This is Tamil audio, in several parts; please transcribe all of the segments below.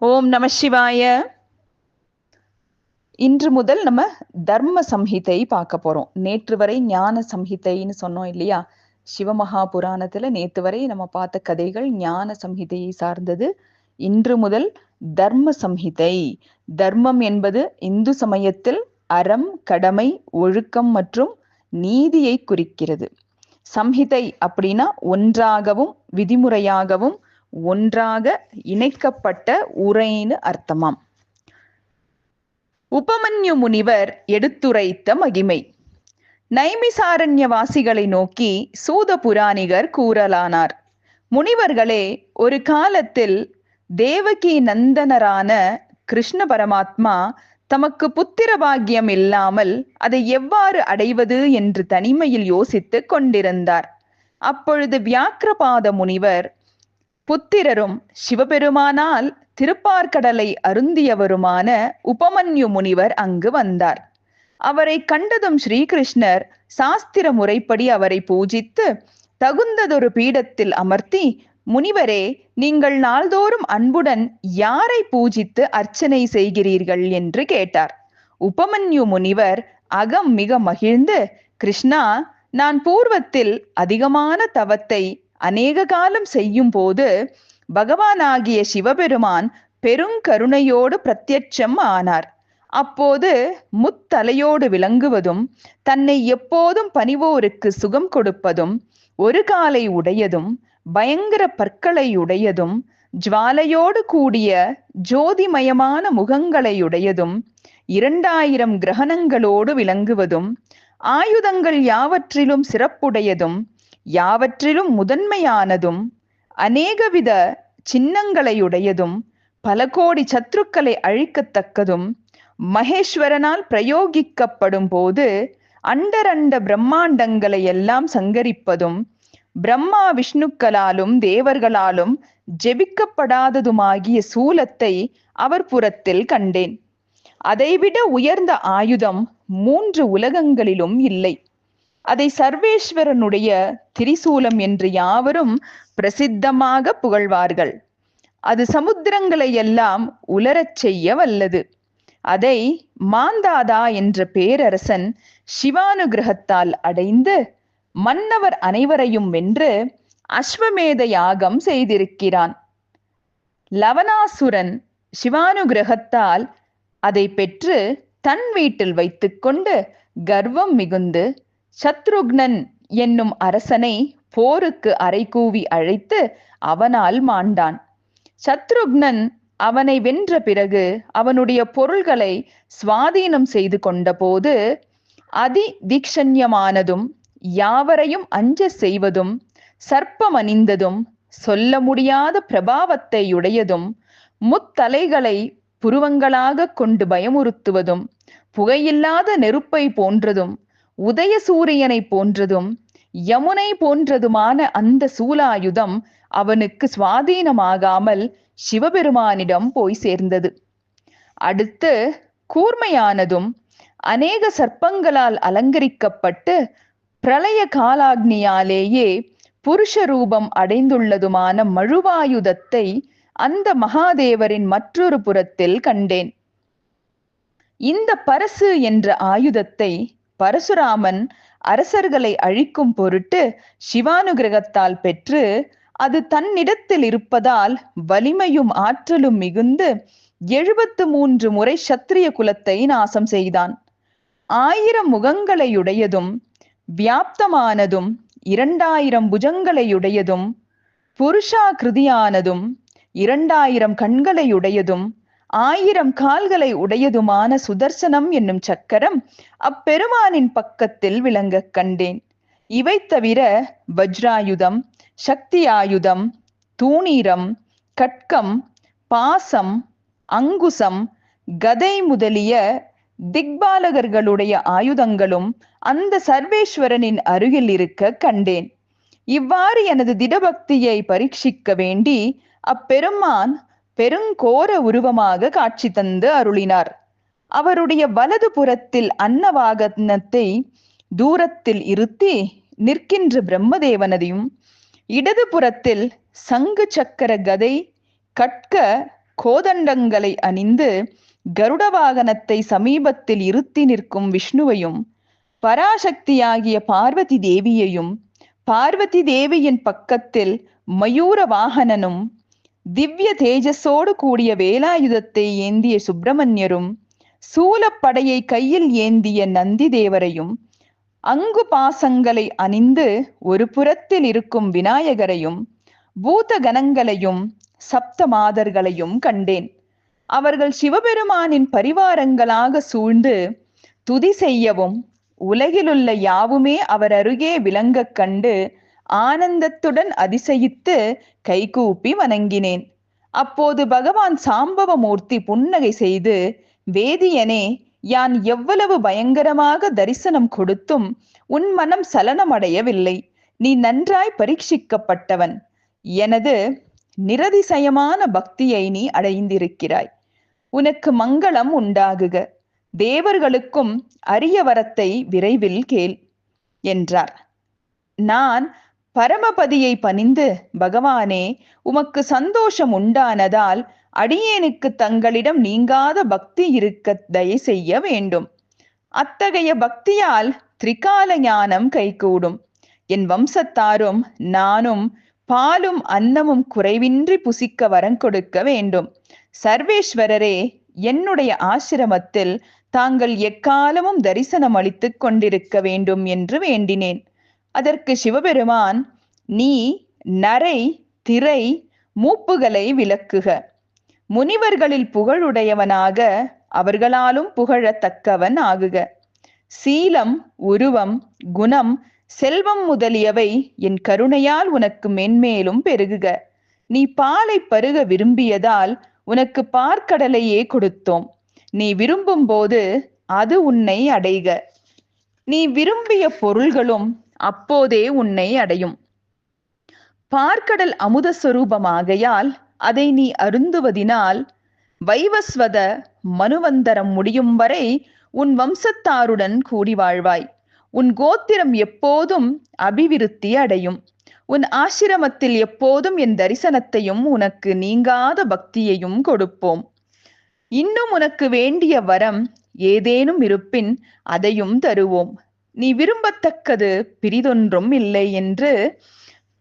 ஓம் நம சிவாய. இன்று முதல் நம்ம தர்ம சம்ஹிதை பார்க்க போறோம். நேற்று வரை ஞான சம்ஹிதைன்னு சொன்னோம் இல்லையா? சிவமகா புராணத்துல நேத்து வரை நம்ம பார்த்த கதைகள் ஞான சம்ஹிதையை சார்ந்தது. இன்று முதல் தர்ம சம்ஹிதை. தர்மம் என்பது இந்து சமயத்தில் அறம், கடமை, ஒழுக்கம் மற்றும் நீதியை குறிக்கிறது. சம்ஹிதை அப்படின்னா ஒன்றாகவும் விதிமுறையாகவும் ஒன்றாக இணைக்கப்பட்ட உரைன்னு அர்த்தமாம். உபமன்யு முனிவர் எடுத்துரைத்த மகிமை. நைமிசாரண்யவாசிகளை நோக்கி சூத புராணிகர் கூறலானார். முனிவர்களே, ஒரு காலத்தில் தேவகி நந்தனரான கிருஷ்ண பரமாத்மா தமக்கு புத்திர பாக்கியம் இல்லாமல் அதை எவ்வாறு அடைவது என்று தனிமையில் யோசித்துக் கொண்டிருந்தார். அப்பொழுது வியாக்கிரபாத முனிவர் புத்திரரும் சிவபெருமானால் திருப்பார்கடலை அருந்தியவருமான உபமன்யு முனிவர் அங்கு வந்தார். அவரை கண்டதும் ஸ்ரீகிருஷ்ணர் சாஸ்திர முறைப்படி அவரை பூஜித்து தகுந்ததொரு பீடத்தில் அமர்த்தி, முனிவரே, நீங்கள் நாள்தோறும் அன்புடன் யாரை பூஜித்து அர்ச்சனை செய்கிறீர்கள் என்று கேட்டார். உபமன்யு முனிவர் அகம் மிக மகிழ்ந்து, கிருஷ்ணா, நான் பூர்வத்தில் அதிகமான தவத்தை அநேக காலம் செய்யும் போது பகவானாகிய சிவபெருமான் பெருங்கருணையோடு பிரத்யட்சம் ஆனார். அப்போது முத்தலையோடு விளங்குவதும் தன்னை எப்போதும் பணிவோருக்கு சுகம் கொடுப்பதும் ஒரு காலை உடையதும் பயங்கர பற்களை உடையதும் ஜுவாலையோடு கூடிய ஜோதிமயமான முகங்களையுடையதும் 2000 கிரகணங்களோடு விளங்குவதும் ஆயுதங்கள் யாவற்றிலும் சிறப்புடையதும் யாவற்றிலும் முதன்மையானதும் அநேகவித சின்னங்களையுடையதும் பல கோடி சத்ருக்களை அழிக்கத்தக்கதும் மகேஸ்வரனால் பிரயோகிக்கப்படும் போது அண்டரண்ட பிரம்மாண்டங்களை எல்லாம் சங்கரிப்பதும் பிரம்மா விஷ்ணுக்களாலும் தேவர்களாலும் ஜெபிக்கப்படாததுமாகிய சூலத்தை அவர் புறத்தில் கண்டேன். அதைவிட உயர்ந்த ஆயுதம் 3 உலகங்களிலும் இல்லை. அதை சர்வேஸ்வரனுடைய திரிசூலம் என்று யாவரும் பிரசித்தமாக புகழ்வார்கள். அது சமுத்திரங்களை எல்லாம் உலரச் செய்ய வல்லது. அதை மாந்தாதா என்ற பேரரசன் சிவானுகிரகத்தால் அடைந்து மன்னவர் அனைவரையும் வென்று அஸ்வமேத யாகம் செய்திருக்கிறான். லவணாசுரன் சிவானுகிரகத்தால் அதை பெற்று தன் வீட்டில் வைத்துக்கொண்டு கர்வம் மிகுந்து சத்ருக்னன் என்னும் அரசனை போருக்கு அறைகூவி அழைத்து அவனால் மாண்டான். சத்ருக்னன் அவனை வென்ற பிறகு அவனுடைய பொருள்களை சுவாதீனம் செய்து கொண்ட போது அதி தீக்ஷண்யமானதும் யாவரையும் அஞ்ச செய்வதும் சர்ப்பம் அணிந்ததும் சொல்ல முடியாத பிரபாவத்தை உடையதும் முத்தலைகளை புருவங்களாக கொண்டு பயமுறுத்துவதும் புகையில்லாத நெருப்பை போன்றதும் உதய சூரியனை போன்றதும் யமுனை போன்றதுமான அந்த சூலாயுதம் அவனுக்கு சுவாதீனமாகாமல் சிவபெருமானிடம் போய் சேர்ந்தது. அடுத்து கூர்மையானதும் அநேக சர்ப்பங்களால் அலங்கரிக்கப்பட்டு பிரளய காலாக்னியாலேயே புருஷ ரூபம் அடைந்துள்ளதுமான மழுவாயுதத்தை அந்த மகாதேவரின் மற்றொரு புறத்தில் கண்டேன். இந்த பரசு என்ற ஆயுதத்தை பரசுராமன் அரசர்களை அழிக்கும் பொருட்டு சிவானுகிரகத்தால் பெற்று அது தன்னிடத்தில் இருப்பதால் வலிமையும் ஆற்றலும் மிகுந்து 73 முறை சத்திரிய குலத்தை நாசம் செய்தான். 1000 முகங்களையுடையதும் வியாப்தமானதும் 2000 புஜங்களையுடையதும் புருஷாகிருதியானதும் 2000 கண்களையுடையதும் 1000 கால்களை உடையதுமான சுதர்சனம் என்னும் சக்கரம் அப்பெருமானின் பக்கத்தில் விளங்க கண்டேன். இவை தவிர வஜ்ராயுதம், சக்தி ஆயுதம், தூணீரம், கட்கம், பாசம், அங்குசம், கதை முதலிய திக்பாலகர்களுடைய ஆயுதங்களும் அந்த சர்வேஸ்வரனின் அருகில் இருக்க கண்டேன். இவ்வாறு எனது திடபக்தியை பரீட்சிக்க வேண்டி அப்பெருமான் பெருங்கோர உருவமாக காட்சி தந்து அருளினார். அவருடைய வலது புறத்தில் அன்னவாகனத்தை தூரத்தில் இருத்தி நிற்கின்ற பிரம்மதேவனதையும் இடது புறத்தில் சங்கு சக்கர கதை கட்க கோதண்டங்களை அணிந்து கருட வாகனத்தை சமீபத்தில் இருத்தி நிற்கும் விஷ்ணுவையும், பராசக்தியாகிய பார்வதி தேவியையும், பார்வதி தேவியின் பக்கத்தில் மயூர வாகனனும், திவ்ய தேஜஸோடு கூடிய வேலாயுதத்தை ஏந்திய சுப்பிரமணியரும், சூலப்படையை கையில் ஏந்திய நந்தி தேவரையும், அங்கு பாசங்களை அணிந்து ஒரு புறத்தில் இருக்கும் விநாயகரையும், பூத கணங்களையும், சப்த மாதர்களையும் கண்டேன். அவர்கள் சிவபெருமானின் பரிவாரங்களாக சூழ்ந்து துதி செய்யவும், உலகிலுள்ள யாவுமே அவர் அருகே விளங்கக் கண்டு ஆனந்தத்துடன் அதிசயித்து கைகூப்பி வணங்கினேன். அப்போது பகவான் சாம்பவமூர்த்தி புன்னகை செய்து, வேதியனே, யான் எவ்வளவு பயங்கரமாக தரிசனம் கொடுத்தும் உன் மனம் சலனமடையவில்லை. நீ நன்றாய் பரீட்சிக்கப்பட்டவன். எனது நிரதிசயமான பக்தியை நீ அடைந்திருக்கிறாய். உனக்கு மங்களம் உண்டாகுக. தேவர்களுக்கும் அரிய வரத்தை விரைவில் கேள் என்றார். நான் பரமபதியை பணிந்து, பகவானே, உமக்கு சந்தோஷம் உண்டானதால் அடியேனுக்கு தங்களிடம் நீங்காத பக்தி இருக்க தயை செய்ய வேண்டும். அத்தகைய பக்தியால் திரிகால ஞானம் கைகூடும். என் வம்சத்தாரும் நானும் பாலும் அன்னமும் குறைவின்றி புசிக்க வரம் கொடுக்க வேண்டும். சர்வேஸ்வரரே, என்னுடைய ஆசிரமத்தில் தாங்கள் எக்காலமும் தரிசனம் அளித்துக் கொண்டிருக்க வேண்டும் என்று வேண்டினேன். அதற்கு சிவபெருமான், நீ நரை திரை மூப்புகளை விலக்குக. முனிவர்களில் புகழுடையவனாக அவர்களாலும் புகழத்தக்கவன் ஆகுக. சீலம், உருவம், குணம், செல்வம் முதலியவை என் கருணையால் உனக்கு மென்மேலும் பெருகுக. நீ பாலை பருக விரும்பியதால் உனக்கு பார்க்கடலையே கொடுத்தோம். நீ விரும்பும் போது அது உன்னை அடைக. நீ விரும்பிய பொருள்களும் அப்போதே உன்னை அடையும். பார்க்கடல் அமுத சொரூபமாகையால் அதை நீ அருந்துவதினால் வைவஸ்வத மனுவந்தரம் முடியும் வரை உன் வம்சத்தாருடன் கூடி வாழ்வாய். உன் கோத்திரம் எப்போதும் அபிவிருத்தி அடையும். உன் ஆசிரமத்தில் எப்போதும் என் தரிசனத்தையும் உனக்கு நீங்காத பக்தியையும் கொடுப்போம். இன்னும் உனக்கு வேண்டிய வரம் ஏதேனும் இருப்பின் அதையும் தருவோம். நீ விரும்பத்தக்கது பிரிதொன்றும் இல்லை என்று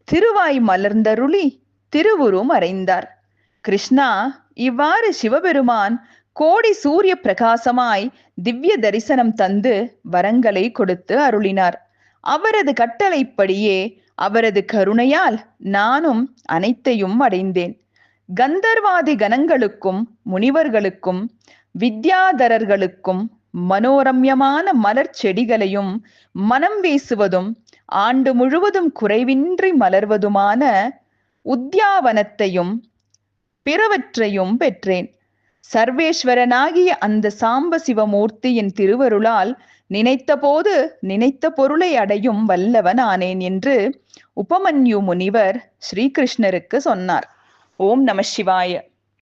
திருவாய் மலர்ந்தருளி திருவுரு மறைந்தார். கிருஷ்ணா, இவ்வாறு சிவபெருமான் கோடி சூரிய பிரகாசமாய் திவ்ய தரிசனம் தந்து வரங்களை கொடுத்து அருளினார். அவரது கட்டளைப்படியே அவரது கருணையால் நானும் அனைத்தையும் அடைந்தேன். கந்தர்வாதி கணங்களுக்கும் முனிவர்களுக்கும் வித்யாதரர்களுக்கும் மனோரம்யமான மலர் செடிகளையும் மனம் வீசுவதும் ஆண்டு முழுவதும் குறைவின்றி மலர்வதுமான உத்யாவனத்தையும் பிறவற்றையும் பெற்றேன். சர்வேஸ்வரனாகிய அந்த சாம்ப சிவமூர்த்தியின் திருவருளால் நினைத்த போது நினைத்த பொருளை அடையும் வல்லவன் ஆனேன் என்று உபமன்யு முனிவர் ஸ்ரீகிருஷ்ணருக்கு சொன்னார். ஓம் நம சிவாய.